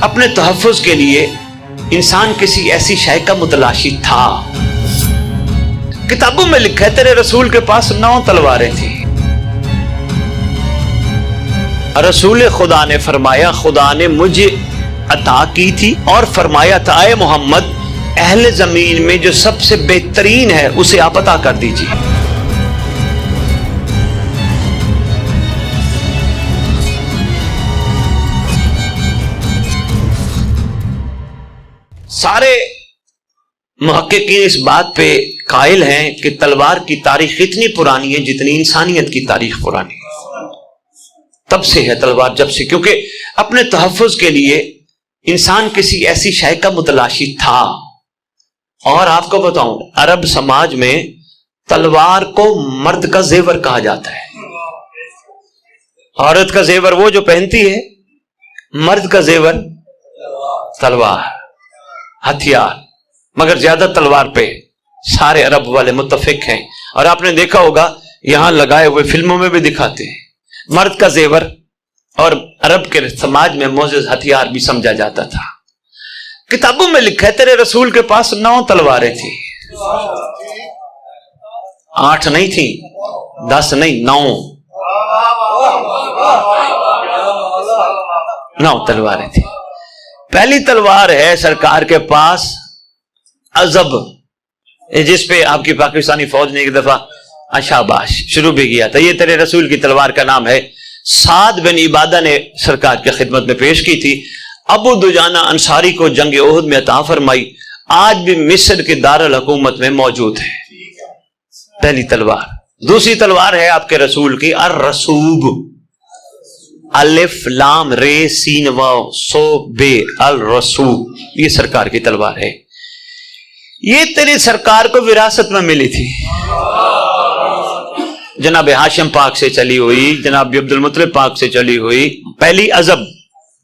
اپنے تحفظ کے لیے انسان کسی ایسی شے کا متلاشی تھا۔ کتابوں میں لکھا ہے تیرے رسول کے پاس 9 تلواریں تھیں۔ رسول خدا نے فرمایا خدا نے مجھے عطا کی تھی اور فرمایا تھا اے محمد اہل زمین میں جو سب سے بہترین ہے اسے آپ عطا کر دیجیے۔ سارے محققین اس بات پہ قائل ہیں کہ تلوار کی تاریخ اتنی پرانی ہے جتنی انسانیت کی تاریخ پرانی ہے۔ تب سے ہے تلوار، جب سے، کیونکہ اپنے تحفظ کے لیے انسان کسی ایسی شے کا متلاشی تھا۔ اور آپ کو بتاؤں عرب سماج میں تلوار کو مرد کا زیور کہا جاتا ہے۔ عورت کا زیور وہ جو پہنتی ہے، مرد کا زیور تلوار، ہتھیار، مگر زیادہ تلوار پہ سارے عرب والے متفق ہیں۔ اور آپ نے دیکھا ہوگا یہاں لگائے ہوئے فلموں میں بھی دکھاتے ہیں مرد کا زیور، اور عرب کے سماج میں معزز ہتھیار بھی سمجھا جاتا تھا۔ کتابوں میں لکھا ہے تیرے رسول کے پاس 9 تلواریں تھیں، 8 نہیں تھیں، 10 نہیں، 9 تلواریں تھیں۔ پہلی تلوار ہے سرکار کے پاس عزب، جس پہ آپ کی پاکستانی فوج نے ایک دفعہ شاباش شروع بھی کیا تھا۔ یہ تیرے رسول کی تلوار کا نام ہے۔ سعد بن عبادہ نے سرکار کی خدمت میں پیش کی تھی۔ ابو دجانہ انصاری کو جنگ احد میں عطا فرمائی، آج بھی مصر کے دارالحکومت میں موجود ہے۔ پہلی تلوار۔ دوسری تلوار ہے آپ کے رسول کی الرسوب، الف لام رے سین واو سو بے، الرسوب، یہ سرکار کی تلوار ہے۔ یہ تیری سرکار کو وراثت میں ملی تھی، جناب ہاشم پاک سے چلی ہوئی، جناب عبد المطلب پاک سے چلی ہوئی۔ پہلی عزب،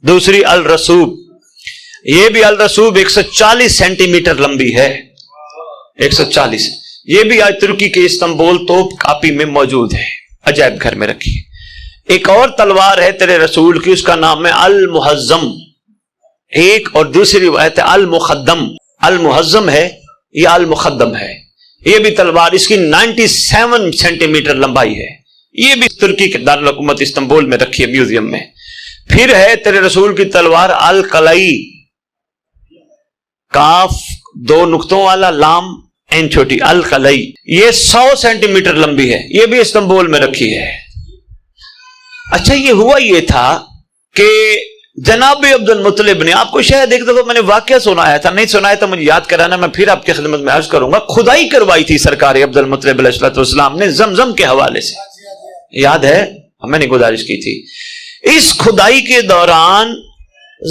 دوسری الرسوب۔ یہ بھی الرسوب 140 سینٹی میٹر لمبی ہے، 140۔ یہ بھی آج ترکی کے استنبول توپ کاپی میں موجود ہے، عجائب گھر میں رکھی۔ ایک اور تلوار ہے تیرے رسول کی، اس کا نام ہے المحزم ایک، اور دوسری روایت ہے المقدم۔ المحزم ہے یا المقدم ہے، یہ بھی تلوار، اس کی 97 سینٹی میٹر لمبائی ہے۔ یہ بھی ترکی کے دارالحکومت استنبول میں رکھی ہے، میوزیم میں۔ پھر ہے تیرے رسول کی تلوار القلعی، کاف 2 نقطوں والا، لام این چھوٹی، القلعی۔ یہ 100 سینٹی میٹر لمبی ہے، یہ بھی استنبول میں رکھی ہے۔ اچھا، یہ ہوا یہ تھا کہ جناب عبد المطلب نے، آپ کو شاید ایک دفعہ میں نے واقعہ سنایا تھا، نہیں سنایا تو مجھے یاد کرانا، میں پھر آپ کی خدمت میں عرض کروں گا۔ کھدائی کروائی تھی سرکار عبد المطلب علیہ السلام نے زمزم کے حوالے سے، یاد ہے میں نے گزارش کی تھی۔ اس کھدائی کے دوران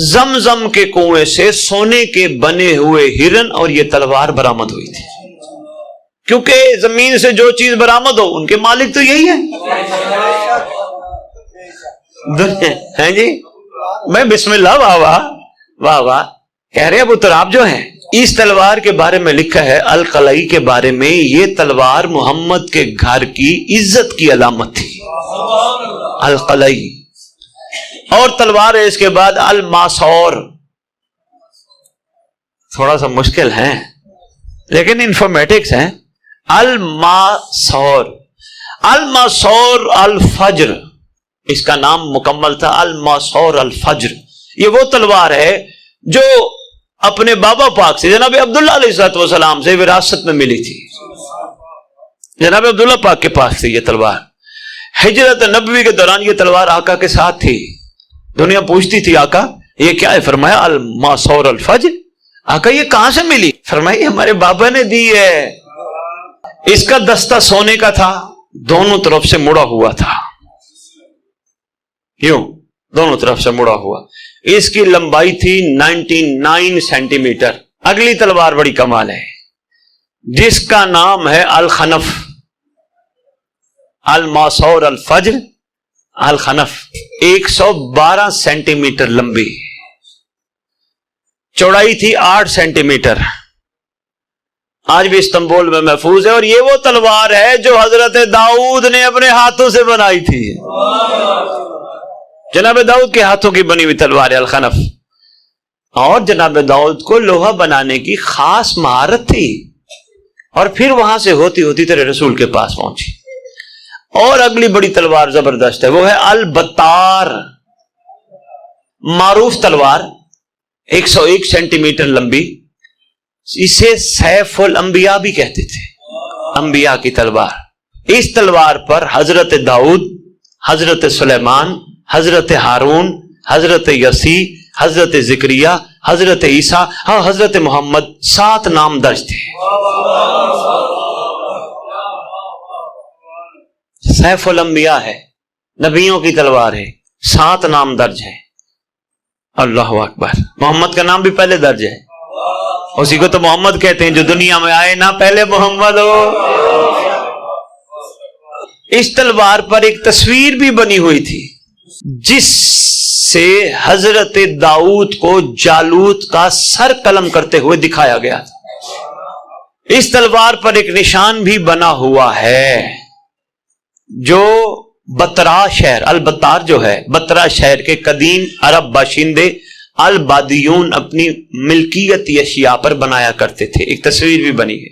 زمزم کے کنویں سے سونے کے بنے ہوئے ہرن اور یہ تلوار برآمد ہوئی تھی، کیونکہ زمین سے جو چیز برآمد ہو ان کے مالک تو یہی ہے ہیں جی۔ میں بسم اللہ، واہ واہ واہ واہ کہہ رہے ابو تراب جو ہیں۔ اس تلوار کے بارے میں لکھا ہے القلعی کے بارے میں، یہ تلوار محمد کے گھر کی عزت کی علامت تھی، القلعی۔ اور تلوار ہے اس کے بعد الماسور، تھوڑا سا مشکل ہے لیکن انفارمیٹکس ہیں۔ الماسور، الماسور الفجر، اس کا نام مکمل تھا الماسور الفجر۔ یہ وہ تلوار ہے جو اپنے بابا پاک سے، جناب عبداللہ علیہ السلام سے وراثت میں ملی تھی۔ جناب عبداللہ پاک کے پاس تھی یہ تلوار۔ ہجرت نبوی کے دوران یہ تلوار آقا کے ساتھ تھی۔ دنیا پوچھتی تھی آقا یہ کیا ہے؟ فرمایا الماسور الفجر۔ آقا یہ کہاں سے ملی؟ فرمایا ہمارے بابا نے دی ہے۔ اس کا دستہ سونے کا تھا، دونوں طرف سے مڑا ہوا تھا، کیوں؟ دونوں طرف سے مڑا ہوا۔ اس کی لمبائی تھی 99 سینٹی میٹر۔ اگلی تلوار بڑی کمال ہے، جس کا نام ہے الخنف، الماسور الفجر الخنف، 112 سینٹی میٹر لمبی، چوڑائی تھی 8 سینٹی میٹر۔ آج بھی استنبول میں محفوظ ہے، اور یہ وہ تلوار ہے جو حضرت داؤد نے اپنے ہاتھوں سے بنائی تھی۔ جناب داؤد کے ہاتھوں کی بنی ہوئی تلوار الخنف۔ और जनाब दाऊद को लोहा बनाने की खास महारत थी, और फिर वहां से होती होती तेरे रसूल के पास पहुंची। और अगली बड़ी तलवार जबरदस्त है, वो है अल बत्तार, मारूफ तलवार, 101 सेंटीमीटर लंबी। इसे सैफुल अंबिया भी कहते थे, अंबिया की तलवार। इस तलवार पर हजरत दाऊद, हजरत सुलेमान, हजरत हारून, हजरत यसी, हजरत जिक्रिया, हजरत ईसा और हजरत मोहम्मद 7 नाम दर्ज थे। सैफुल अंबिया है, नबियों की तलवार है, 7 नाम दर्ज है। अल्लाह अकबर। मोहम्मद का नाम भी पहले दर्ज है, उसी को तो मोहम्मद कहते हैं, जो दुनिया में आए ना पहले मोहम्मद हो। इस तलवार पर एक तस्वीर भी बनी हुई थी, जिससे हजरत दाऊद को जालूत का सर कलम करते हुए दिखाया गया था। इस तलवार पर एक निशान भी बना हुआ है, जो बतरा शहर, अल बत्तार जो है, बतरा शहर के कदीम अरब बाशिंदे अल बादियून अपनी मिल्कियती अशिया पर बनाया करते थे। एक तस्वीर भी बनी है।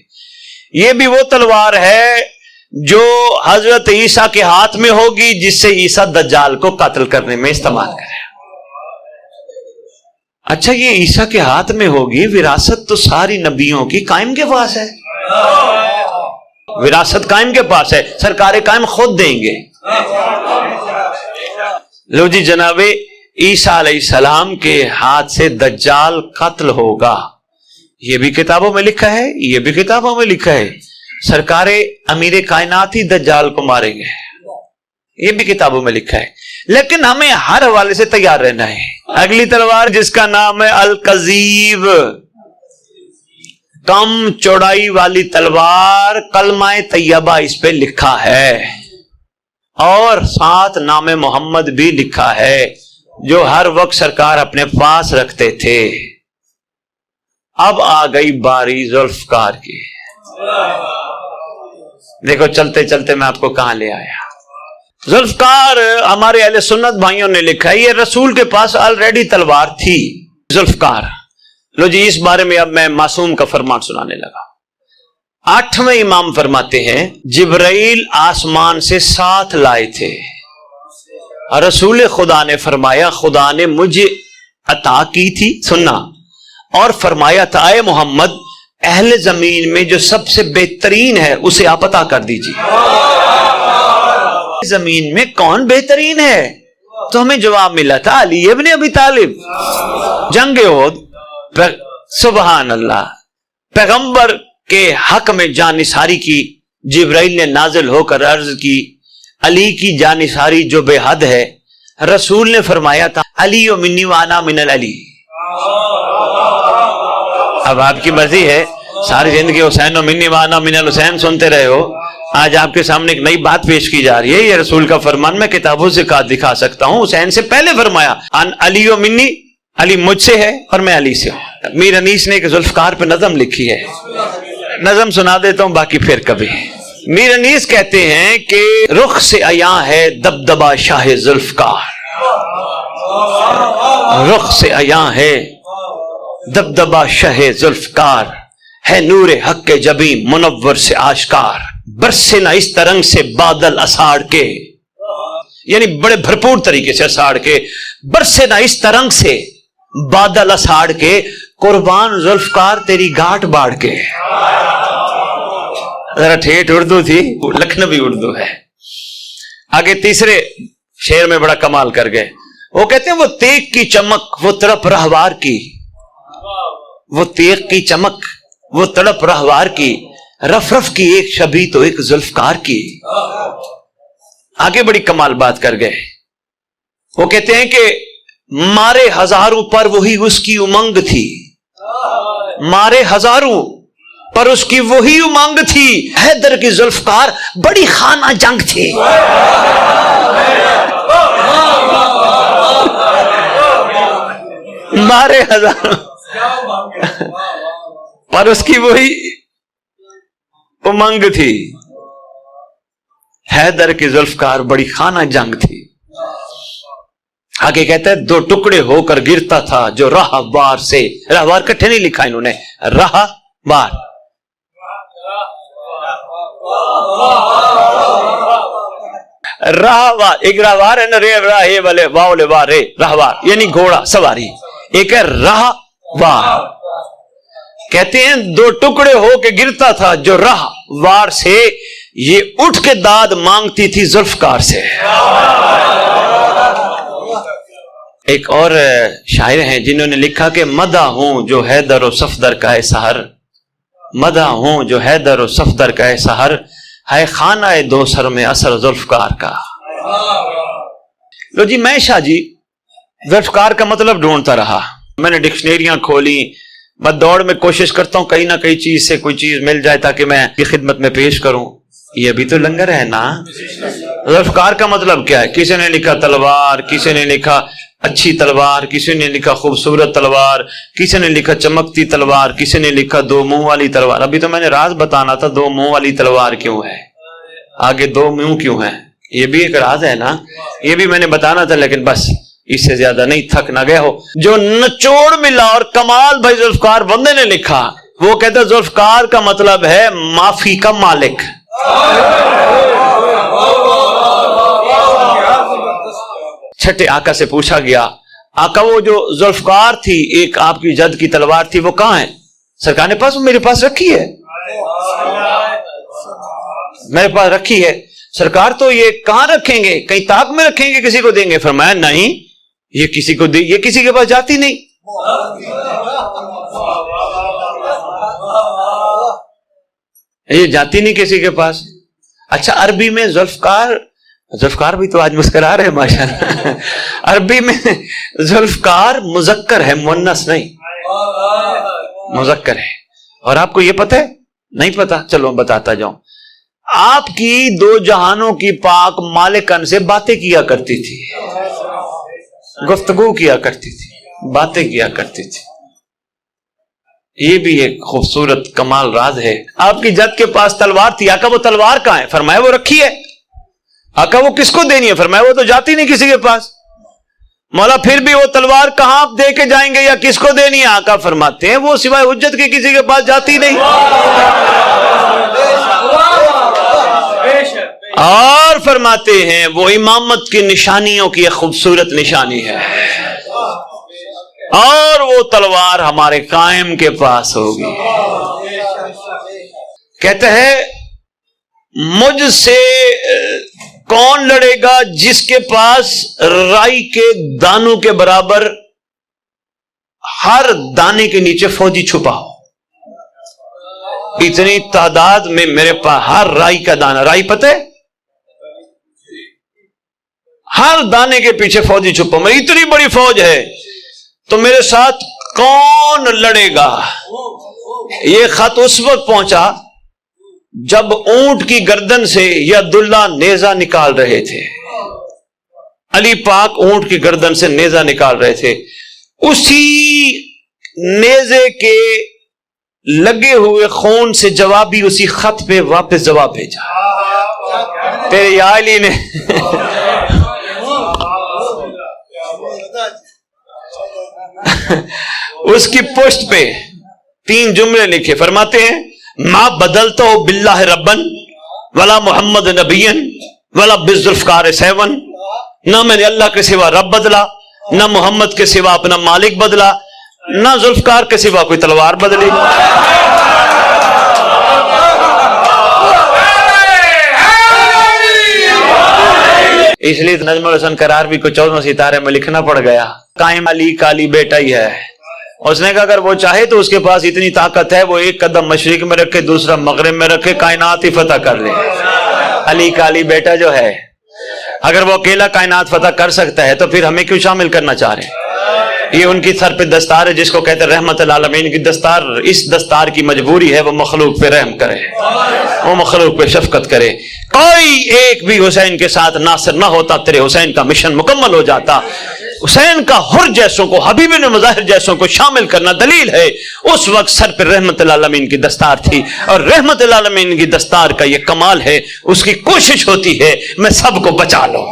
यह भी वो तलवार है जो हजरत ईसा के हाथ में होगी, जिससे ईसा दज्जाल को कत्ल करने में इस्तेमाल करे। अच्छा, ये ईसा के हाथ में होगी, विरासत तो सारी नबियों की कायम के पास है, विरासत कायम के पास है, सरकार कायम खुद देंगे। लो जी, जनाबे ईसा अलैहिस्सलाम के हाथ से दज्जाल कत्ल होगा, यह भी किताबों में लिखा है, यह भी किताबों में लिखा है। सरकारे अमीर कायनात ही दज्जाल को मारेंगे, यह भी किताबों में लिखा है। लेकिन हमें हर हवाले से तैयार रहना है। अगली तलवार जिसका नाम है अल कजीब, कम चौड़ाई वाली तलवार, कलमाए तैयबा इस पे लिखा है, और 7 नाम मोहम्मद भी लिखा है, जो हर वक्त सरकार अपने पास रखते थे। अब आ गई बारी जुल्फकार की। देखो चलते चलते मैं आपको कहां ले आया। जुल्फकार हमारे अहले सुन्नत भाइयों ने लिखा है, ये रसूल के पास ऑलरेडी तलवार थी जुल्फकार। लो जी, इस बारे में अब मैं मासूम का फरमान सुनाने लगा। 8वें इमाम फरमाते हैं, जिब्राइल आसमान से 7 लाए थे। रसूल खुदा ने फरमाया, खुदा ने मुझे अता की थी, सुनना, और फरमाया था, आए मोहम्मद, अहले जमीन में जो सबसे बेहतरीन है उसे आप अता कर दीजिए। जमीन में कौन बेहतरीन है? तो हमें जवाब मिला था, अली इब्न अबी तालिब। जंग ओहद, सुबहान अल्लाह, पैगंबर के हक में जानिसारी की जिब्राइल ने नाजिल होकर अर्ज की, अली की जानिसारी जो बेहद है। रसूल ने फरमाया था, अली ओ मिन्नी वाना मिनल अली। अब आपकी मर्जी है, सारी जिंदगी हुसैन ओ मिन्नी वाना मिनल हुसैन सुनते रहे हो, आज आपके सामने एक नई बात पेश की जा रही है। ये रसूल का फरमान मैं किताबों से दिखा सकता हूं। हुसैन से पहले फरमाया, अन अली ओ मिन्नी, अली मुझसे है और मैं अली से हूं। मीर अनीस ने एक जुल्फकार पे नज़म लिखी है, नज़म सुना देता हूं, बाकी फिर कभी। मीर अनीस कहते हैं कि रुख से अया है दबदबा शाह जुल्फकार, रुख से अया है दबदबा शाह जुल्फकार, है नूरे हक के जबी मुनव्वर से आशकार, बरसे ना इस तरंग से बादल असाड़ के, यानी बड़े भरपूर तरीके से असाड़ के, बरसे ना इस तरंग से बादल असाड़ के, कुर्बान जुल्फकार तेरी गांठ बाढ़ के। जरा ठेठ उर्दू थी, लखनवी उर्दू है। आगे तीसरे शेर में बड़ा कमाल कर गए। वो कहते हैं, वो तेग की चमक वो तड़प रहवार की, वो तेग की चमक वो तड़प रहवार की, रफ रफ की एक शबी तो एक जुल्फकार की। आगे बड़ी कमाल बात कर गए। वो कहते हैं कि मारे हजारों पर वही उसकी उमंग थी, मारे हजारों पर उसकी वही उमंग थी, हैदर की जुल्फकार बड़ी खाना जंग थी। मारे हजारों पर उसकी वही उमंग थी, हैदर की जुल्फकार बड़ी खाना जंग थी। आगे कहता है 2 टुकड़े होकर गिरता था जो राहवार से, राहवार कट्ठे नहीं लिखा इन्होंने, राहवार, राहवार, एक राहवार है ना, रे राहे वाले वाले वारे, राहवार यानी घोड़ा सवारी, एक है राहवार। कहते हैं 2 टुकड़े होकर गिरता था जो राहवार से, ये उठ के दाद मांगती थी जुल्फकार से। एक और शायर हैं जिन्होंने लिखा कि मदा हूं जो हैदर और सफदर का है सहर, मदा हूं जो हैदर और सफदर का है सहर, है खाना है 2 सर में असर जुल्फकार का। लो जी, मैं शाह जी जुल्फकार का मतलब ढूंढता रहा, मैंने डिक्शनरियां खोली, मैं दौड़ में कोशिश करता हूं कहीं ना कहीं चीज से कोई चीज मिल जाए ताकि मैं ये खिदमत में पेश करूं। ये भी तो लंगर है ना। जुल्फकार का मतलब क्या है? किसी ने लिखा तलवार, किसी ने लिखा अच्छी तलवार, किसी ने लिखा खूबसूरत तलवार, किसी ने लिखा चमकती तलवार, किसी ने लिखा 2 मुंह वाली तलवार। अभी तो मैंने राज बताना था 2 मुंह वाली तलवार क्यों है, आगे 2 मुंह क्यों है, ये भी एक राज है ना, ये भी मैंने बताना था, लेकिन बस इससे ज्यादा नहीं, थक ना गए हो। जो निचोड़ मिला और कमाल भाई जुल्फकार बंदे ने लिखा, वो कहता जुल्फकार का मतलब है माफी का मालिक। छठे आका से पूछा गया, आका वो जो जुल्फकार थी, एक आपकी जद की तलवार थी, वो कहां है? सरकार ने पास, मेरे पास रखी है, मेरे पास रखी है। सरकार तो ये कहां रखेंगे, कहीं ताक में रखेंगे, किसी को देंगे? फरमाया नहीं, ये किसी को दे, ये किसी के पास जाती नहीं। ये जाती नहीं किसी के पास। अच्छा, अरबी में जुल्फकार, जुल्फकार भी तो आज मुस्कुरा रहे हैं माशाअल्लाह। अरबी में जुल्फकार मुजक्कर है, मुन्नस नहीं, मुजक्कर है। और आपको ये पता है? नहीं पता? चलो बताता जाऊं। आपकी 2 जहानों की पाक मालिकन से बातें किया करती थी, गुफ्तगू किया करती थी, बातें किया करती थी। ये भी एक खूबसूरत कमाल राज है। आपकी जद के पास तलवार थी, आका वो तलवार कहां है? फरमाया वो रखी है। आका वो किसको देनी है? फरमाया वो तो जाती नहीं किसी के पास। मौला फिर भी वो तलवार कहां आप दे के जाएंगे या किसको देनी है? आका फरमाते हैं वो सिवाय हुज्जत के किसी के पास जाती नहीं। और फरमाते हैं वो इमामत की निशानियों की एक खूबसूरत निशानी है, और वो तलवार हमारे कायम के पास होगी। कहते हैं मुझसे कौन लड़ेगा जिसके पास राई के दानों के बराबर हर दाने के नीचे फौजी छुपा हो। इतनी तादाद में मेरे पास हर राई का दाना, राई पता है, हर दाने के पीछे फौजी छुपा, मेरी इतनी बड़ी फौज है, तो मेरे साथ कौन लड़ेगा? ये खत उस वक्त पहुंचा जब ऊंट की गर्दन से ये अब्दुल्ला नेजा निकाल रहे थे। अली पाक ऊंट की गर्दन से नेजा निकाल रहे थे, उसी नेजे के लगे हुए खून से जवाबी उसी खत पे वापस जवाब भेजा तेरे अली ने। उसकी पुष्ट पे 3 जुमले लिखे, फरमाते हैं मा बदलता हो बिल्लाह रब्बन वला मोहम्मद नबियन वला बिजुल्फकार सैवन। ना मैंने अल्लाह के सिवा रब बदला, ना मोहम्मद के सिवा अपना मालिक बदला, ना जुल्फकार के सिवा कोई तलवार बदली। इसलिए नजमुल हसन करार भी को 14 सितारे में लिखना पड़ गया। कायम अली काली बेटा ही है। उसने कहा अगर वो चाहे तो उसके पास इतनी ताकत है, वो एक कदम मशरिक में रखे, दूसरा मगरिब में रखे, कायनात ही फतह कर ले। अली काली बेटा जो है, अगर वो अकेला कायनात फतह कर सकता है तो फिर हमें क्यों शामिल करना चाह रहे हैं? ये उनकी सर पे दस्तार है जिसको कहते हैं रहमतुल आलमीन की दस्तार। इस दस्तार की मजबूरी है वो मखलूक पे रहम करे, वो मखलूक पे शफकत करे। कोई एक भी हुसैन के साथ नासिर ना होता, तेरे हुसैन का मिशन मुकम्मल हो जाता। हुसैन का हुर जैसों को, हबीबिन मुज़ाहिर जैसों को शामिल करना दलील है उस वक्त सर पे रहमतुल आलमीन की दस्तार थी। और रहमतुल आलमीन की दस्तार का ये कमाल है, उसकी कोशिश होती है मैं सबको बचा लूं।